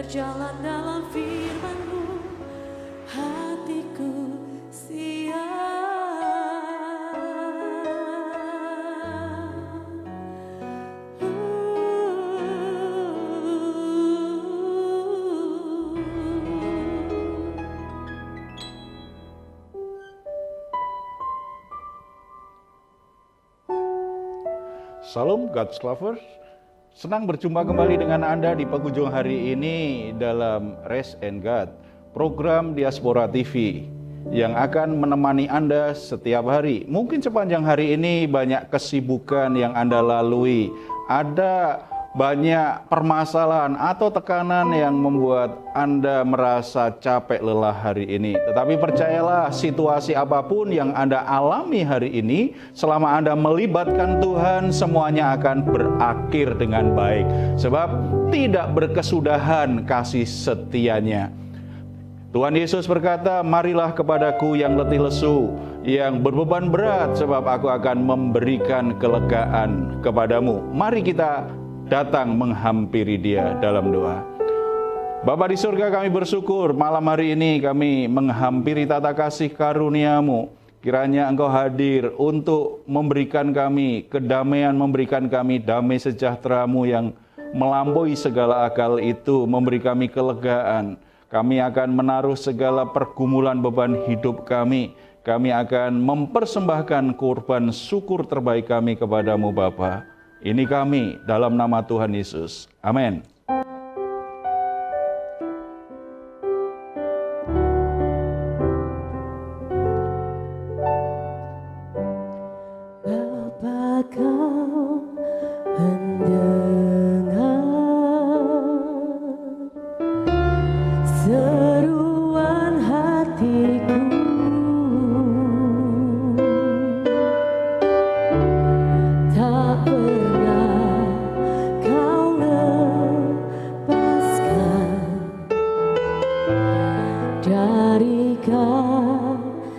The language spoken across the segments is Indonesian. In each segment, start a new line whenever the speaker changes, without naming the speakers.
berjalan dalam firman-Mu, hatiku
Salam God's Lovers, senang berjumpa kembali dengan Anda di penghujung hari ini dalam Rest and God, program Diaspora TV yang akan menemani Anda setiap hari. Mungkin sepanjang hari ini banyak kesibukan yang Anda lalui, ada banyak permasalahan atau tekanan yang membuat Anda merasa capek lelah hari ini. Tetapi percayalah, situasi apapun yang Anda alami hari ini, selama Anda melibatkan Tuhan, semuanya akan berakhir dengan baik. Sebab tidak berkesudahan kasih setianya. Tuhan Yesus berkata, "Marilah kepadaku yang letih lesu, yang berbeban berat, sebab aku akan memberikan kelegaan kepadamu." Mari kita datang menghampiri Dia dalam doa. Bapa di surga, kami bersyukur malam hari ini kami menghampiri tata kasih karunia-Mu. Kiranya Engkau hadir untuk memberikan kami kedamaian, memberikan kami damai sejahtera-Mu yang melampaui segala akal itu, memberi kami kelegaan. Kami akan menaruh segala pergumulan beban hidup kami. Kami akan mempersembahkan kurban syukur terbaik kami kepadamu Bapa. Ini kami dalam nama Tuhan Yesus. Amin.
Bapa, Kau mendengar seruan hatiku. Tak pernah Kau lepaskan dari kasih-Mu.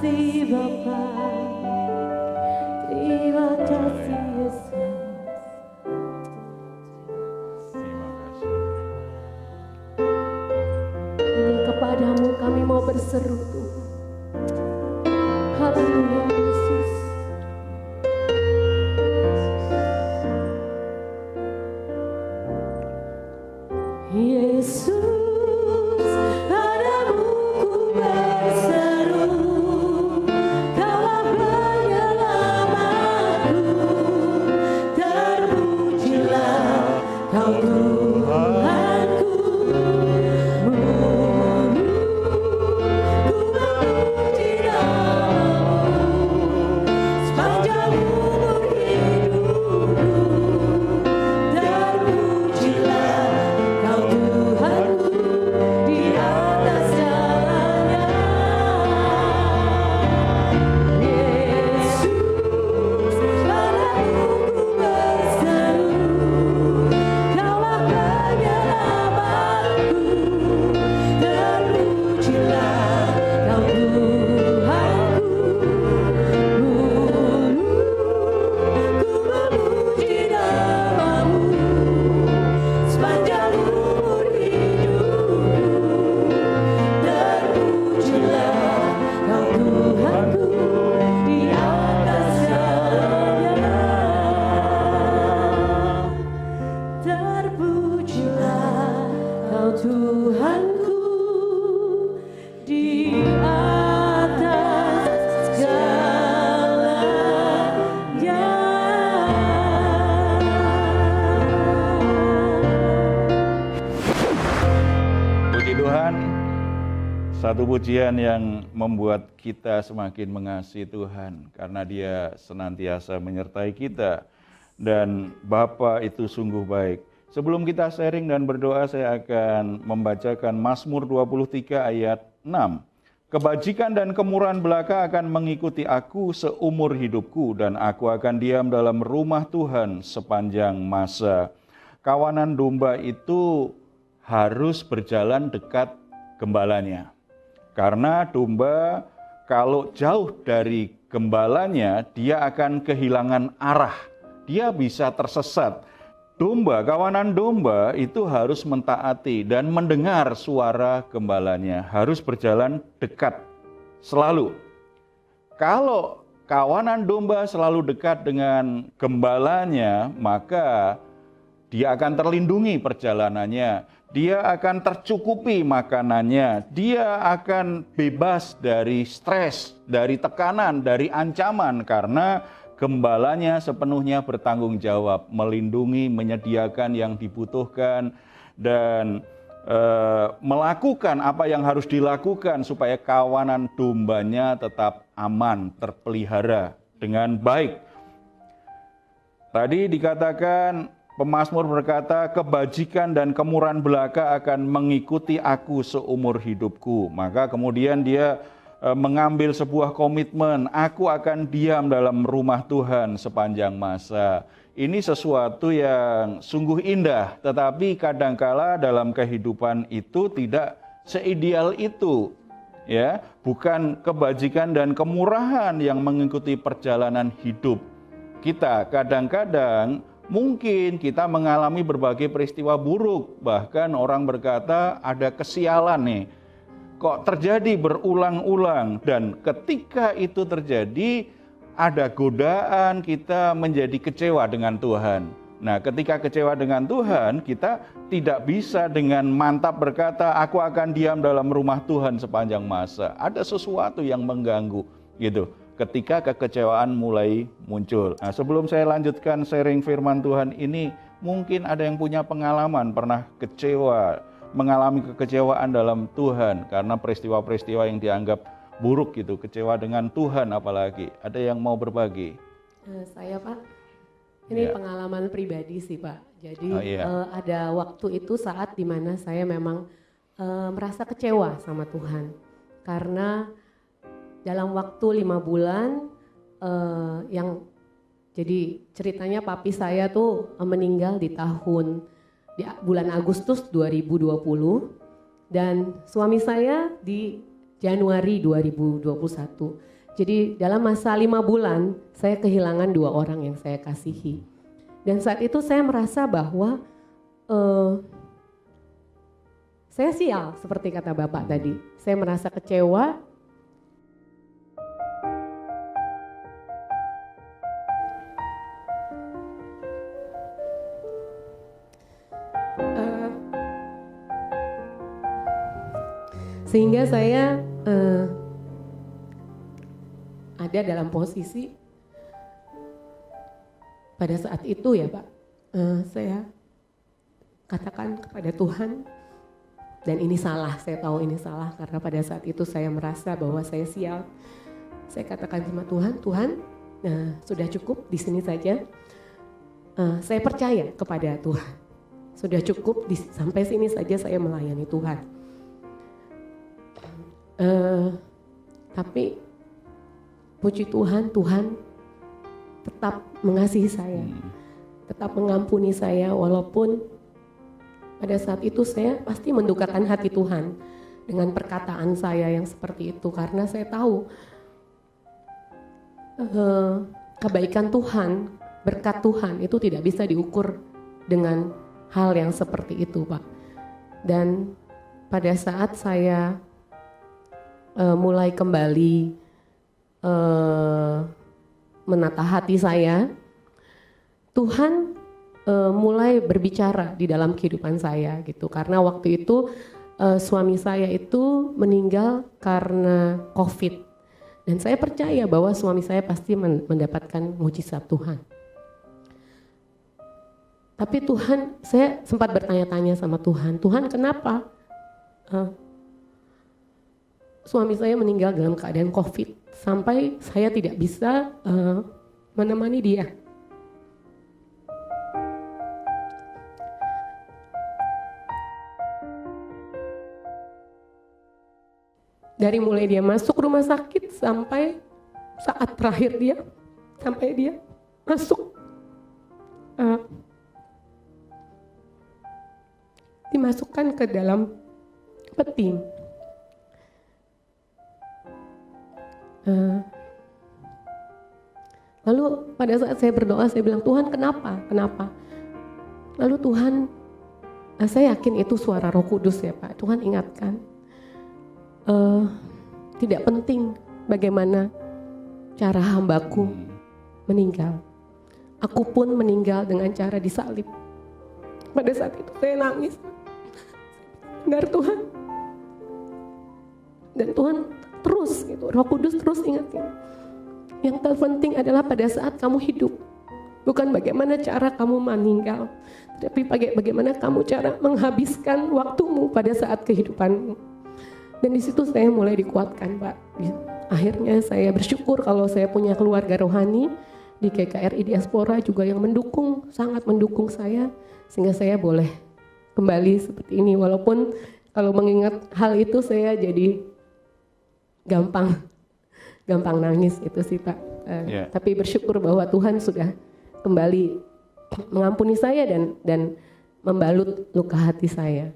kasih Bapa, terima kasih Yesus.
Terima kasih.
Hanya kepadamu kami mau berseru Tuhan. Haleluya Yesus. Yesus, padamu ku berseru, Kaulah penyelamatku, terpujilah Kau Tuhanku. Ku memuji namamu sepanjang umur hidupku, terpujilah Kau Tuhanku di atas jalannya. Yesus, padamu ku berseru, Kaulah penyelamatku, terpujilah Kau Tuhanku. Ku memuji namamu sepanjang umur hidupku, terpujilah Kau Tuhanku di atas jalannya. Terpujilah Kau Tuhanku di atas segalanya.
Puji Tuhan, satu pujian yang membuat kita semakin mengasihi Tuhan karena Dia senantiasa menyertai kita dan Bapa itu sungguh baik. Sebelum kita sharing dan berdoa, saya akan membacakan Mazmur 23 ayat 6. Kebajikan dan kemurahan belaka akan mengikuti aku seumur hidupku dan aku akan diam dalam rumah Tuhan sepanjang masa. Kawanan domba itu harus berjalan dekat gembalanya. Karena domba kalau jauh dari gembalanya, dia akan kehilangan arah. Dia bisa tersesat. Domba, kawanan domba itu harus mentaati dan mendengar suara gembalanya. Harus berjalan dekat selalu. Kalau kawanan domba selalu dekat dengan gembalanya, maka dia akan terlindungi perjalanannya. Dia akan tercukupi makanannya. Dia akan bebas dari stres, dari tekanan, dari ancaman karena gembalanya sepenuhnya bertanggung jawab, melindungi, menyediakan yang dibutuhkan dan melakukan apa yang harus dilakukan supaya kawanan dombanya tetap aman, terpelihara dengan baik. Tadi dikatakan pemazmur berkata, kebajikan dan kemurahan belaka akan mengikuti aku seumur hidupku. Maka kemudian dia mengambil sebuah komitmen, aku akan diam dalam rumah Tuhan sepanjang masa. Ini sesuatu yang sungguh indah, tetapi kadangkala dalam kehidupan itu tidak seideal itu. Ya, bukan kebajikan dan kemurahan yang mengikuti perjalanan hidup kita. Kadang-kadang mungkin kita mengalami berbagai peristiwa buruk, bahkan orang berkata ada kesialan nih. Kok terjadi berulang-ulang, dan ketika itu terjadi ada godaan kita menjadi kecewa dengan Tuhan. Nah, ketika kecewa dengan Tuhan, kita tidak bisa dengan mantap berkata, aku akan diam dalam rumah Tuhan sepanjang masa. Ada sesuatu yang mengganggu gitu. Ketika kekecewaan mulai muncul. Nah, sebelum saya lanjutkan sharing firman Tuhan ini, mungkin ada yang punya pengalaman pernah kecewa, mengalami kekecewaan dalam Tuhan karena peristiwa-peristiwa yang dianggap buruk gitu, kecewa dengan Tuhan apalagi. Ada yang mau berbagi?
Saya Pak, ini pengalaman pribadi sih Pak. Jadi ada waktu itu saat dimana saya memang merasa kecewa sama Tuhan. Karena dalam waktu 5 bulan yang jadi ceritanya papi saya tuh meninggal di bulan Agustus 2020 dan suami saya di Januari 2021. Jadi dalam masa 5 bulan saya kehilangan 2 orang yang saya kasihi. Dan saat itu saya merasa bahwa saya sial seperti kata Bapak tadi. Saya merasa kecewa. Sehingga saya ada dalam posisi pada saat itu ya Pak, saya katakan kepada Tuhan, dan ini salah, saya tahu ini salah karena pada saat itu saya merasa bahwa saya sial. Saya katakan sama Tuhan, Tuhan sudah cukup di sini saja, saya percaya kepada Tuhan, sudah cukup sampai sini saja saya melayani Tuhan. Tapi puji Tuhan, Tuhan tetap mengasihi saya, tetap mengampuni saya, walaupun pada saat itu saya pasti mendukakan hati Tuhan dengan perkataan saya yang seperti itu, karena saya tahu kebaikan Tuhan, berkat Tuhan itu tidak bisa diukur dengan hal yang seperti itu, Pak. Dan pada saat saya mulai kembali menata hati saya, Tuhan mulai berbicara di dalam kehidupan saya gitu. Karena waktu itu suami saya itu meninggal karena COVID, dan saya percaya bahwa suami saya pasti mendapatkan mujizat Tuhan. Tapi Tuhan, saya sempat bertanya-tanya sama Tuhan, Tuhan kenapa suami saya meninggal dalam keadaan COVID sampai saya tidak bisa menemani dia. Dari mulai dia masuk rumah sakit sampai saat terakhir dia, sampai dia masuk dimasukkan ke dalam peti. Lalu pada saat saya berdoa, saya bilang, Tuhan kenapa? Lalu Tuhan, saya yakin itu suara Roh Kudus ya Pak. Tuhan ingatkan, tidak penting bagaimana cara hambaku meninggal. Aku pun meninggal dengan cara disalib. Pada saat itu saya nangis. Benar Tuhan. Dan Tuhan terus gitu, Roh Kudus terus ingatin. Yang terpenting adalah pada saat kamu hidup, bukan bagaimana cara kamu meninggal, tapi bagaimana kamu cara menghabiskan waktumu pada saat kehidupanmu. Dan di situ saya mulai dikuatkan, Pak. Akhirnya saya bersyukur kalau saya punya keluarga rohani di GKRI Diaspora juga yang mendukung, sangat mendukung saya, sehingga saya boleh kembali seperti ini. Walaupun kalau mengingat hal itu saya jadi gampang nangis itu sih Pak. Tapi bersyukur bahwa Tuhan sudah kembali mengampuni saya dan membalut luka hati saya.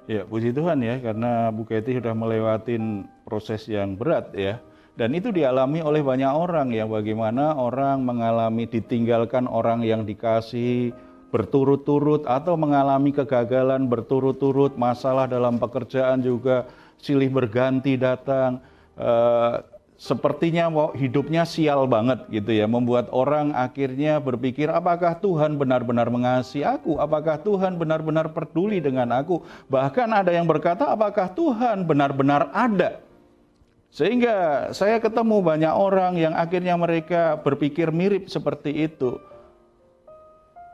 Ya, puji Tuhan ya, karena Bu Kety sudah melewatin proses yang berat ya. Dan itu dialami oleh banyak orang ya, bagaimana orang mengalami ditinggalkan orang yang dikasihi berturut-turut atau mengalami kegagalan berturut-turut, masalah dalam pekerjaan juga silih berganti datang. Sepertinya hidupnya sial banget gitu ya, membuat orang akhirnya berpikir, apakah Tuhan benar-benar mengasihi aku? Apakah Tuhan benar-benar peduli dengan aku? Bahkan ada yang berkata, apakah Tuhan benar-benar ada? Sehingga saya ketemu banyak orang yang akhirnya mereka berpikir mirip seperti itu.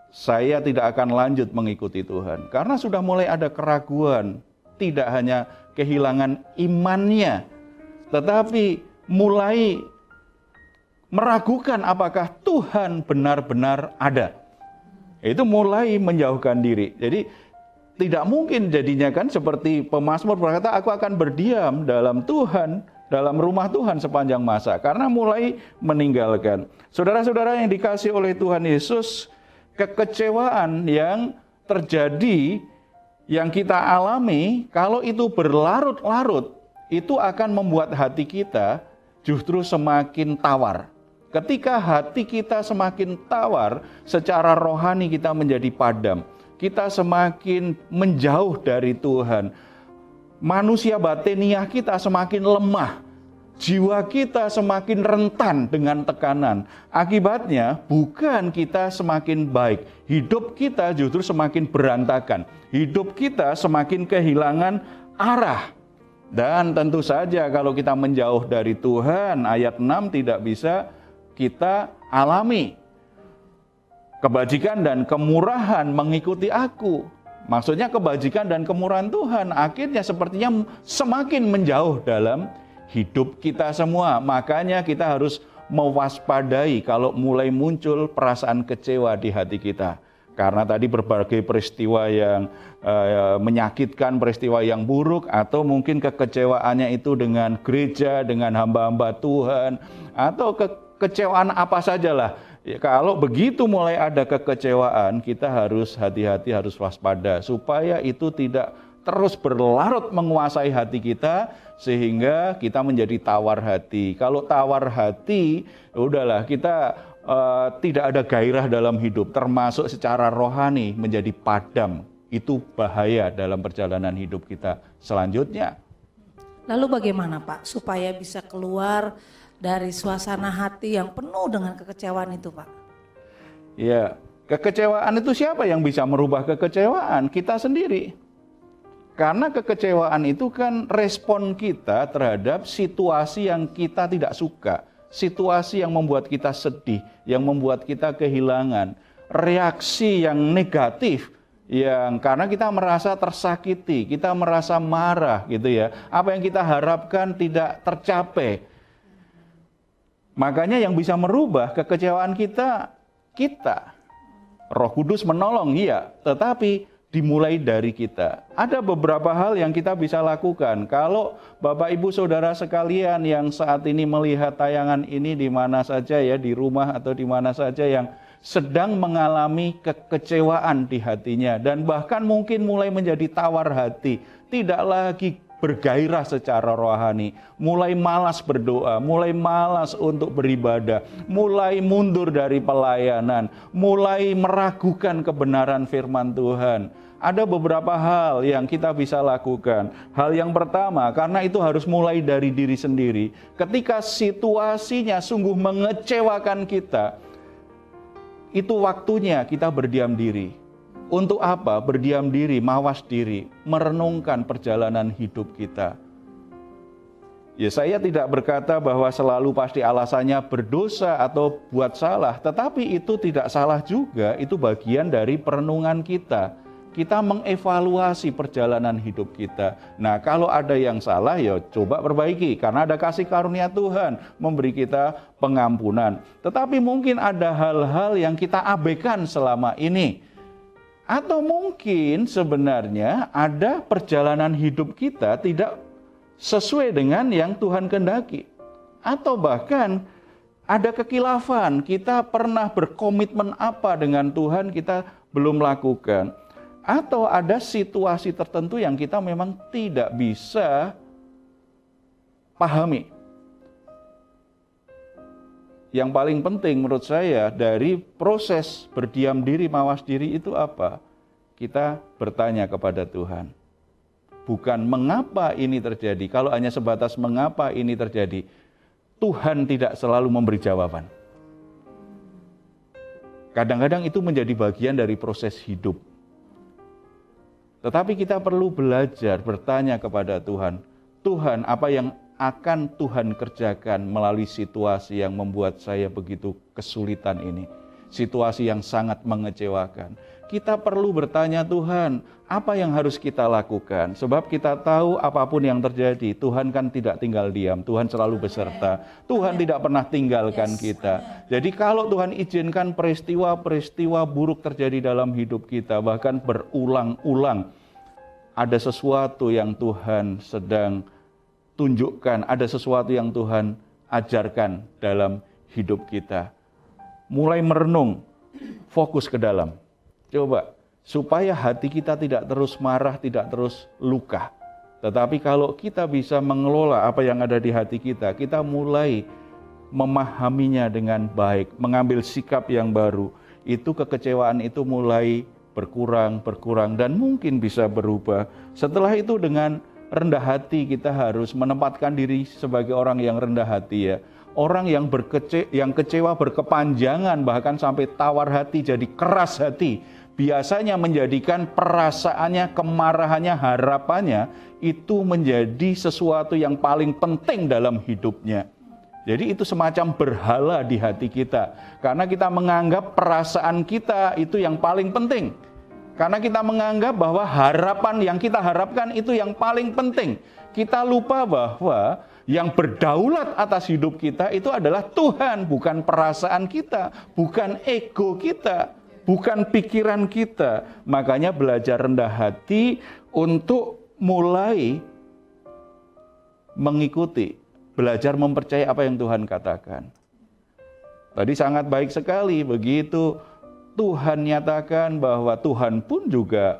Saya tidak akan lanjut mengikuti Tuhan karena sudah mulai ada keraguan, tidak hanya kehilangan imannya, tetapi mulai meragukan apakah Tuhan benar-benar ada. Itu mulai menjauhkan diri. Jadi tidak mungkin jadinya kan seperti pemazmur berkata, aku akan berdiam dalam Tuhan, dalam rumah Tuhan sepanjang masa. Karena mulai meninggalkan. Saudara-saudara yang dikasihi oleh Tuhan Yesus, kekecewaan yang terjadi, yang kita alami, kalau itu berlarut-larut, itu akan membuat hati kita justru semakin tawar. Ketika hati kita semakin tawar, secara rohani kita menjadi padam. Kita semakin menjauh dari Tuhan. Manusia batiniah kita semakin lemah. Jiwa kita semakin rentan dengan tekanan. Akibatnya bukan kita semakin baik. Hidup kita justru semakin berantakan. Hidup kita semakin kehilangan arah. Dan tentu saja kalau kita menjauh dari Tuhan, ayat 6 tidak bisa kita alami. Kebajikan dan kemurahan mengikuti aku. Maksudnya kebajikan dan kemurahan Tuhan akhirnya sepertinya semakin menjauh dalam hidup kita semua. Makanya kita harus mewaspadai kalau mulai muncul perasaan kecewa di hati kita. Karena tadi berbagai peristiwa yang menyakitkan, peristiwa yang buruk, atau mungkin kekecewaannya itu dengan gereja, dengan hamba-hamba Tuhan, atau kekecewaan apa sajalah. Ya, kalau begitu mulai ada kekecewaan, kita harus hati-hati, harus waspada supaya itu tidak terus berlarut menguasai hati kita sehingga kita menjadi tawar hati. Kalau tawar hati, udahlah kita tidak ada gairah dalam hidup, termasuk secara rohani menjadi padam. Itu bahaya dalam perjalanan hidup kita selanjutnya.
Lalu bagaimana Pak supaya bisa keluar dari suasana hati yang penuh dengan kekecewaan itu Pak?
Ya, kekecewaan itu siapa yang bisa merubah kekecewaan? Kita sendiri. Karena kekecewaan itu kan respon kita terhadap situasi yang kita tidak suka. Situasi yang membuat kita sedih, yang membuat kita kehilangan. Reaksi yang negatif, yang karena kita merasa tersakiti, kita merasa marah gitu ya. Apa yang kita harapkan tidak tercapai. Makanya yang bisa merubah kekecewaan kita. Roh Kudus menolong, iya, tetapi dimulai dari kita. Ada beberapa hal yang kita bisa lakukan. Kalau Bapak Ibu Saudara sekalian yang saat ini melihat tayangan ini di mana saja ya, di rumah atau di mana saja yang sedang mengalami kekecewaan di hatinya dan bahkan mungkin mulai menjadi tawar hati, tidak lagi bergairah secara rohani, mulai malas berdoa, mulai malas untuk beribadah, mulai mundur dari pelayanan, mulai meragukan kebenaran firman Tuhan. Ada beberapa hal yang kita bisa lakukan. Hal yang pertama, karena itu harus mulai dari diri sendiri. Ketika situasinya sungguh mengecewakan kita, itu waktunya kita berdiam diri. Untuk apa? Berdiam diri, mawas diri, merenungkan perjalanan hidup kita. Ya, saya tidak berkata bahwa selalu pasti alasannya berdosa atau buat salah, tetapi itu tidak salah juga, itu bagian dari perenungan kita. Kita mengevaluasi perjalanan hidup kita. Nah, kalau ada yang salah, ya coba perbaiki. Karena ada kasih karunia Tuhan memberi kita pengampunan. Tetapi mungkin ada hal-hal yang kita abaikan selama ini. Atau mungkin sebenarnya ada perjalanan hidup kita tidak sesuai dengan yang Tuhan kehendaki. Atau bahkan ada kekilafan, kita pernah berkomitmen apa dengan Tuhan kita belum lakukan. Atau ada situasi tertentu yang kita memang tidak bisa pahami. Yang paling penting menurut saya dari proses berdiam diri, mawas diri itu apa? Kita bertanya kepada Tuhan. Bukan mengapa ini terjadi. Kalau hanya sebatas mengapa ini terjadi, Tuhan tidak selalu memberi jawaban. Kadang-kadang itu menjadi bagian dari proses hidup. Tetapi kita perlu belajar bertanya kepada Tuhan. Tuhan, apa yang akan Tuhan kerjakan melalui situasi yang membuat saya begitu kesulitan ini? Situasi yang sangat mengecewakan. Kita perlu bertanya, Tuhan, apa yang harus kita lakukan? Sebab kita tahu apapun yang terjadi, Tuhan kan tidak tinggal diam. Tuhan selalu beserta. Tuhan tidak pernah tinggalkan kita. Jadi kalau Tuhan izinkan peristiwa-peristiwa buruk terjadi dalam hidup kita, bahkan berulang-ulang, ada sesuatu yang Tuhan sedang tunjukkan, ada sesuatu yang Tuhan ajarkan dalam hidup kita. Mulai merenung, fokus ke dalam. Coba, supaya hati kita tidak terus marah, tidak terus luka. Tetapi kalau kita bisa mengelola apa yang ada di hati kita, kita mulai memahaminya dengan baik, mengambil sikap yang baru, itu kekecewaan itu mulai berkurang, dan mungkin bisa berubah. Setelah itu dengan rendah hati kita harus menempatkan diri sebagai orang yang rendah hati ya. Orang yang kecewa berkepanjangan, bahkan sampai tawar hati, jadi keras hati, biasanya menjadikan perasaannya, kemarahannya, harapannya itu menjadi sesuatu yang paling penting dalam hidupnya. Jadi itu semacam berhala di hati kita. Karena kita menganggap perasaan kita itu yang paling penting. Karena kita menganggap bahwa harapan yang kita harapkan itu yang paling penting. Kita lupa bahwa yang berdaulat atas hidup kita itu adalah Tuhan, bukan perasaan kita, bukan ego kita, bukan pikiran kita. Makanya belajar rendah hati untuk mulai mengikuti, belajar mempercayai apa yang Tuhan katakan. Tadi sangat baik sekali, begitu Tuhan nyatakan bahwa Tuhan pun juga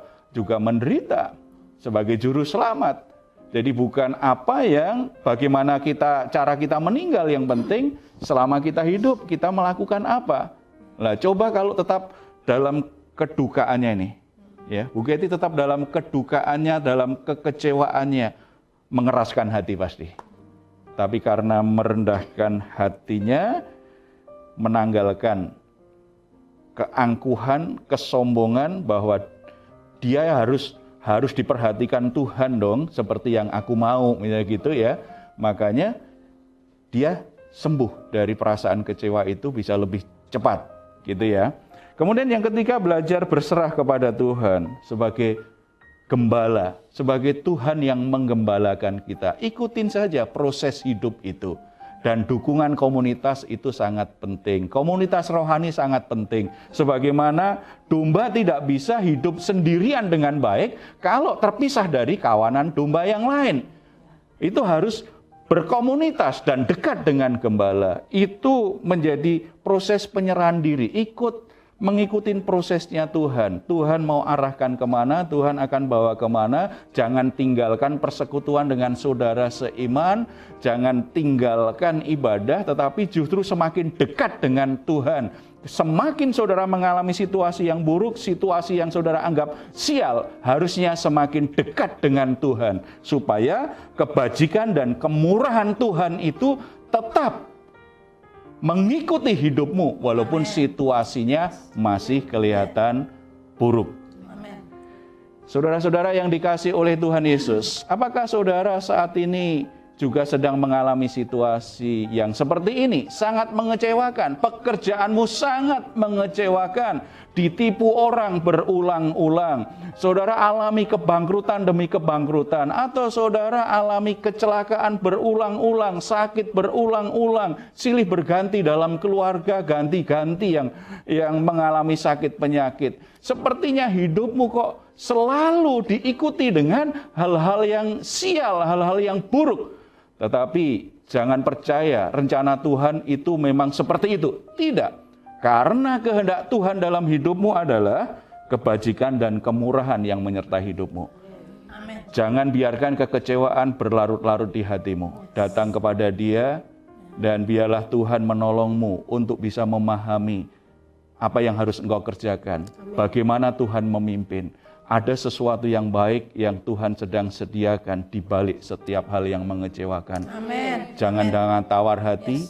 menderita sebagai juru selamat. Jadi bukan bagaimana cara kita meninggal yang penting, selama kita hidup kita melakukan apa. Lah coba kalau tetap dalam kedukaannya nih, ya Bu Kety tetap dalam kedukaannya, dalam kekecewaannya, mengeraskan hati pasti. Tapi karena merendahkan hatinya, menanggalkan keangkuhan, kesombongan bahwa dia harus diperhatikan Tuhan dong, seperti yang aku mau, misalnya gitu ya. Makanya dia sembuh dari perasaan kecewa itu bisa lebih cepat, gitu ya. Kemudian yang ketiga, belajar berserah kepada Tuhan sebagai gembala, sebagai Tuhan yang menggembalakan kita. Ikutin saja proses hidup itu. Dan dukungan komunitas itu sangat penting. Komunitas rohani sangat penting. Sebagaimana domba tidak bisa hidup sendirian dengan baik kalau terpisah dari kawanan domba yang lain. Itu harus berkomunitas dan dekat dengan gembala. Itu menjadi proses penyerahan diri. Mengikuti prosesnya Tuhan. Tuhan mau arahkan kemana, Tuhan akan bawa kemana. Jangan tinggalkan persekutuan dengan saudara seiman. Jangan tinggalkan ibadah, tetapi justru semakin dekat dengan Tuhan. Semakin saudara mengalami situasi yang buruk, situasi yang saudara anggap sial, harusnya semakin dekat dengan Tuhan. Supaya kebajikan dan kemurahan Tuhan itu tetap mengikuti hidupmu walaupun situasinya masih kelihatan buruk. Saudara-saudara yang dikasihi oleh Tuhan Yesus, apakah saudara saat ini juga sedang mengalami situasi yang seperti ini? Sangat mengecewakan, pekerjaanmu sangat mengecewakan, ditipu orang berulang-ulang. Saudara alami kebangkrutan demi kebangkrutan, atau saudara alami kecelakaan berulang-ulang, sakit berulang-ulang, silih berganti dalam keluarga, ganti-ganti yang mengalami sakit penyakit. Sepertinya hidupmu kok selalu diikuti dengan hal-hal yang sial, hal-hal yang buruk. Tetapi jangan percaya rencana Tuhan itu memang seperti itu. Tidak. Karena kehendak Tuhan dalam hidupmu adalah kebajikan dan kemurahan yang menyertai hidupmu. Amen. Jangan biarkan kekecewaan berlarut-larut di hatimu. Datang kepada Dia dan biarlah Tuhan menolongmu untuk bisa memahami apa yang harus engkau kerjakan. Amen. Bagaimana Tuhan memimpin. Ada sesuatu yang baik yang Tuhan sedang sediakan di balik setiap hal yang mengecewakan. Amen. Jangan dengan tawar hati,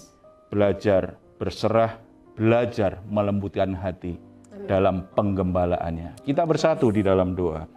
belajar berserah, belajar melembutkan hati. Amen. Dalam penggembalaannya. Kita bersatu di dalam doa.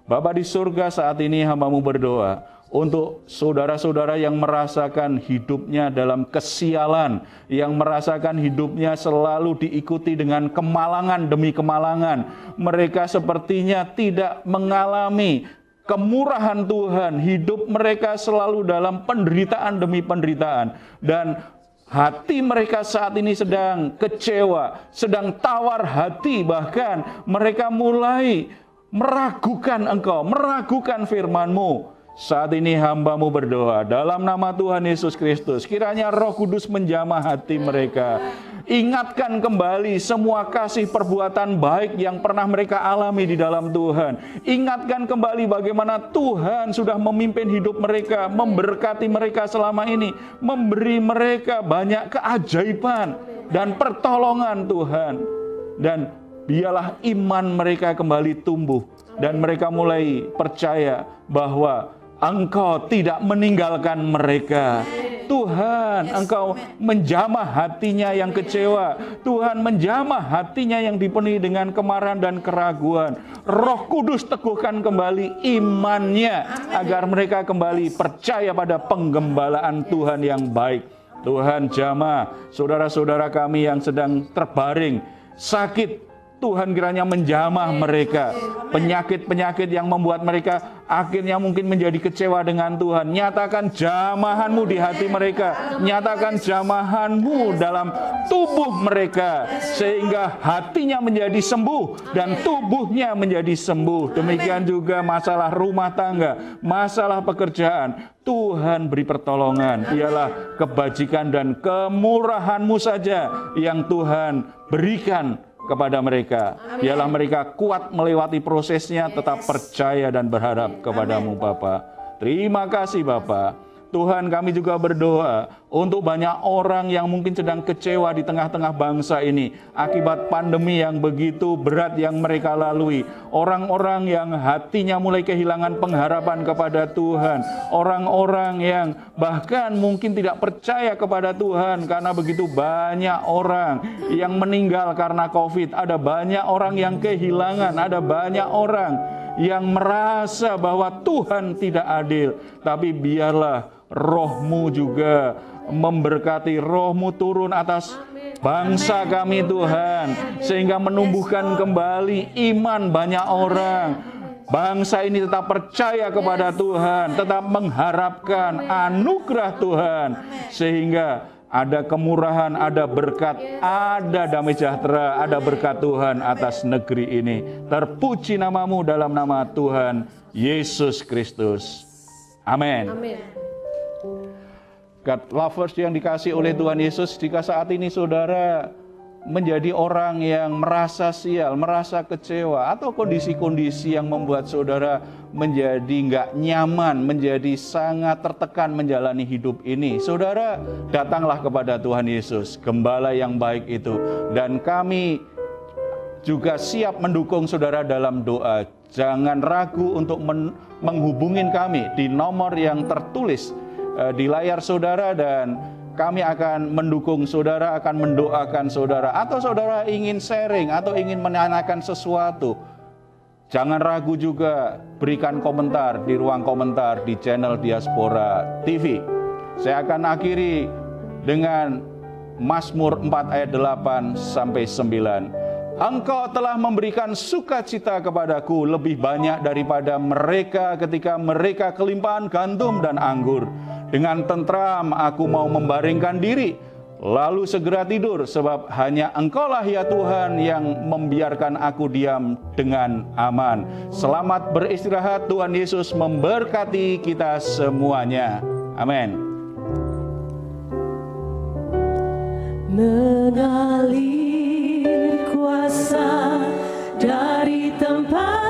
Bapa di surga, saat ini hamba-Mu berdoa untuk saudara-saudara yang merasakan hidupnya dalam kesialan, yang merasakan hidupnya selalu diikuti dengan kemalangan demi kemalangan. Mereka sepertinya tidak mengalami kemurahan Tuhan. Hidup mereka selalu dalam penderitaan demi penderitaan. Dan hati mereka saat ini sedang kecewa, sedang tawar hati, bahkan mereka mulai meragukan Engkau, meragukan firman-Mu. Saat ini hamba-Mu berdoa dalam nama Tuhan Yesus Kristus, kiranya Roh Kudus menjamah hati mereka. Ingatkan kembali semua kasih perbuatan baik yang pernah mereka alami di dalam Tuhan. Ingatkan kembali bagaimana Tuhan sudah memimpin hidup mereka, memberkati mereka selama ini, memberi mereka banyak keajaiban dan pertolongan Tuhan. Dan biarlah iman mereka kembali tumbuh dan mereka mulai percaya bahwa Engkau tidak meninggalkan mereka. Tuhan, Engkau menjamah hatinya yang kecewa. Tuhan menjamah hatinya yang dipenuhi dengan kemarahan dan keraguan. Roh Kudus teguhkan kembali imannya agar mereka kembali percaya pada penggembalaan Tuhan yang baik. Tuhan jamah saudara-saudara kami yang sedang terbaring sakit. Tuhan kiranya menjamah mereka. Penyakit-penyakit yang membuat mereka akhirnya mungkin menjadi kecewa dengan Tuhan. Nyatakan jamahan-Mu di hati mereka. Nyatakan jamahan-Mu dalam tubuh mereka. Sehingga hatinya menjadi sembuh dan tubuhnya menjadi sembuh. Demikian juga masalah rumah tangga, masalah pekerjaan. Tuhan beri pertolongan. Biarlah kebajikan dan kemurahan-Mu saja yang Tuhan berikan kepada mereka. Biarlah mereka kuat melewati prosesnya, tetap percaya dan berharap kepadamu Bapa. Terima kasih Bapa. Tuhan, kami juga berdoa untuk banyak orang yang mungkin sedang kecewa di tengah-tengah bangsa ini akibat pandemi yang begitu berat yang mereka lalui. Orang-orang yang hatinya mulai kehilangan pengharapan kepada Tuhan. Orang-orang yang bahkan mungkin tidak percaya kepada Tuhan karena begitu banyak orang yang meninggal karena COVID. Ada banyak orang yang kehilangan, ada banyak orang yang merasa bahwa Tuhan tidak adil. Tapi biarlah Roh-Mu juga memberkati, Roh-Mu turun atas bangsa kami Tuhan, sehingga menumbuhkan kembali iman banyak orang. Bangsa ini tetap percaya kepada Tuhan, tetap mengharapkan anugerah Tuhan, sehingga ada kemurahan, ada berkat, ada damai sejahtera, ada berkat Tuhan atas negeri ini. Terpuji nama-Mu dalam nama Tuhan Yesus Kristus. Amin.
Amin.
God lovers yang dikasih oleh Tuhan Yesus, jika saat ini saudara menjadi orang yang merasa sial, merasa kecewa, atau kondisi-kondisi yang membuat saudara menjadi nggak nyaman, menjadi sangat tertekan menjalani hidup ini, saudara datanglah kepada Tuhan Yesus, Gembala yang baik itu. Dan kami juga siap mendukung saudara dalam doa. Jangan ragu untuk menghubungin kami di nomor yang tertulis di layar saudara, dan kami akan mendukung saudara, akan mendoakan saudara. Atau saudara ingin sharing atau ingin menanyakan sesuatu, jangan ragu juga berikan komentar di ruang komentar di channel Diaspora TV. Saya akan akhiri dengan Mazmur 4 ayat 8 sampai 9. Engkau telah memberikan sukacita kepadaku lebih banyak daripada mereka ketika mereka kelimpahan gandum dan anggur. Dengan tentram aku mau membaringkan diri, lalu segera tidur, sebab hanya Engkaulah ya Tuhan yang membiarkan aku diam dengan aman. Selamat beristirahat, Tuhan Yesus memberkati kita semuanya. Amin.
Mengalir kuasa dari tempat